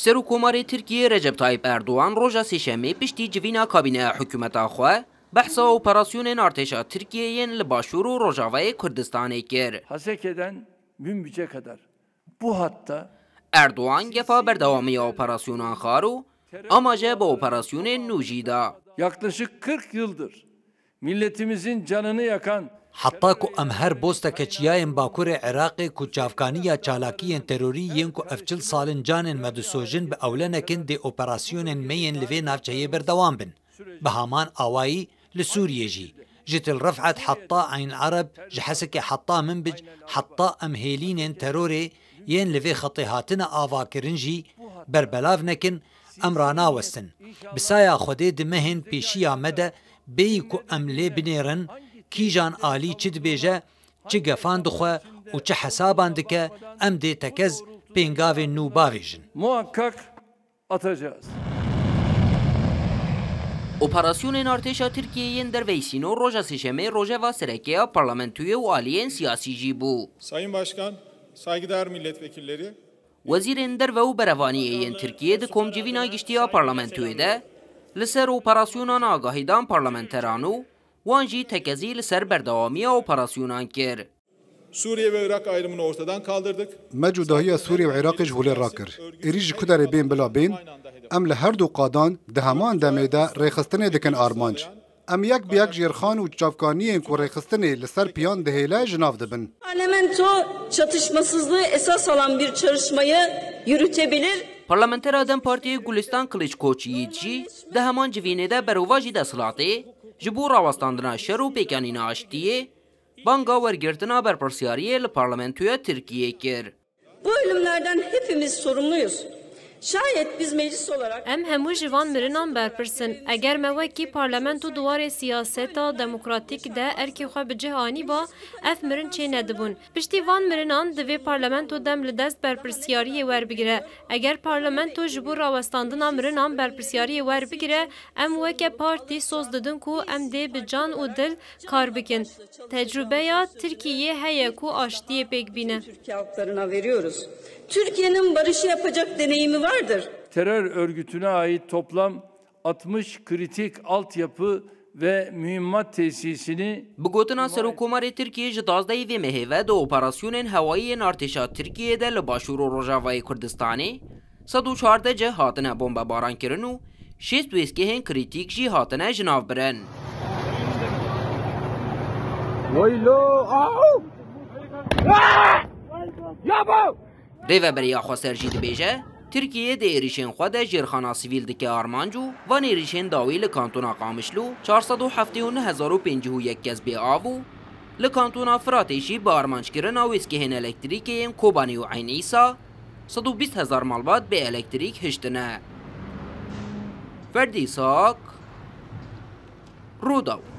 سروکوماری ترکیه رجب طایب اردوان روژا سهشنبه پشتی جوینا کابینه حکومتا خو بحثا اپراسیون ارتشا Türkiye'nin لباشور و روجاوای کردستان کر. Haseke'den Münbiç'e kadar bu hatta Erdoğan gefa berdavami operasyonun xaru amaca bu operasyonun nujida. Yaklaşık 40 yıldır milletimizin canını yakan حتی کو ام هر بوستا کچیاین باکور عراق کو چافکانیا چالاکیین تروریین کو افچل سالن جانن مدسوجن به اولنکن دی اپراسیونن مین لوی نافچهی بردوام بن به همان آوایی لسوریه جی جتل رفعت حطا عین عرب جحسك حطا منبج حطا ام هیلینن تروری ین لوی خطیهاتنا آواکرنجی بربلاف نکن امرانا وستن بسایا خوده دمهن پیشیا مده بی کو املی بنیرن کیجان آلی چی دبیجه چی گفان دخواه و چی حسابان دکه ام دی تکز پینگاو نو باویجن. Muhakkak atacağız. Operasyonun ارتشا Türkiye'nin در ویسینو روژا سهشنبه روژا و سرکیه parlamentoya و آلیین siyasici bu. Sayın Başkan, saygıdeğer milletvekilleri. Vezirin der ve berevaniyeyin Türkiye'de komcivina giştiya parlamentoya da لسر operasyonun آگاهیدان parlamenteranu وانجی تکزی لسر بردوامی operasyonun کر. Suriye ve Irak ayrımını ortadan kaldırdık. مجودهی سوریه و عراق جهول راکر. ایریج کدر بین بلا بین. ام لهر دو قادان دهمان دمیده ریخستنه دکن آرمانج. ام یک بیک جیرخان و çavkaniyen ku ریخستنه لسر پیان دهیله جناv dibin. Parlamento çatışmasızlığı esas alan bir çalışmayı yürütebilir. Parlamenter Adem Partiye Gulistan Kılıçkoçyici dehaman civinede berovaji deslati jibur avastandına şeru pekanina açtiye banga vergirtina berpersiyariye li parlamentoya Türkiye kir. Bu ölümlerden hepimiz sorumluyuz. Şayet biz meclis olarak em hemû ji van mirinan berpirsin eger me wekî parlamento duwarê siyaseta demokratîk de erkê xwe bi cih anîba ev mirin çê nedibûn. Piştî van mirinan divê parlamento dem li dest berpirsiyariyê werbigire. Eger parlamento ji bo rawestandina mirinan berpirsiyariyê werbigire em weke partî soz didin ku em dê bi can û dil kar bikin. Tecrübeya Tirkiyeyê heye ku aştiyê pêk bîne. Türkiye halklarına veriyoruz. Türkiye'nin barışı yapacak deneyimi vardır. Terör örgütüne ait toplam 60 kritik altyapı ve mühimmat tesisini Bugotuna Serokkomarê Tirkiye ji 12 vê mehêve de operasyonên hewayiyên artêşa Tirkiyeyê li başûr û Rojavayê Kurdistanê 114 cih hatine bombebarankirin û 6 wêskehên krîtîk jî hatine jinavbirin. Rêveberiya Xweser jî dibêje Tirkiye dê êrişên xwe de jêrxana sivîl dike armanc û van êrişên dawî li kantona Qamişlû 479 kes bêav û li kantona Firatê jî bi armanckirina wêskehên elektrîkê yên Kobanî û Eyn Îsa 120,000 malbat bê elektrîk hiştine. Ferdî Sak Rûdaw.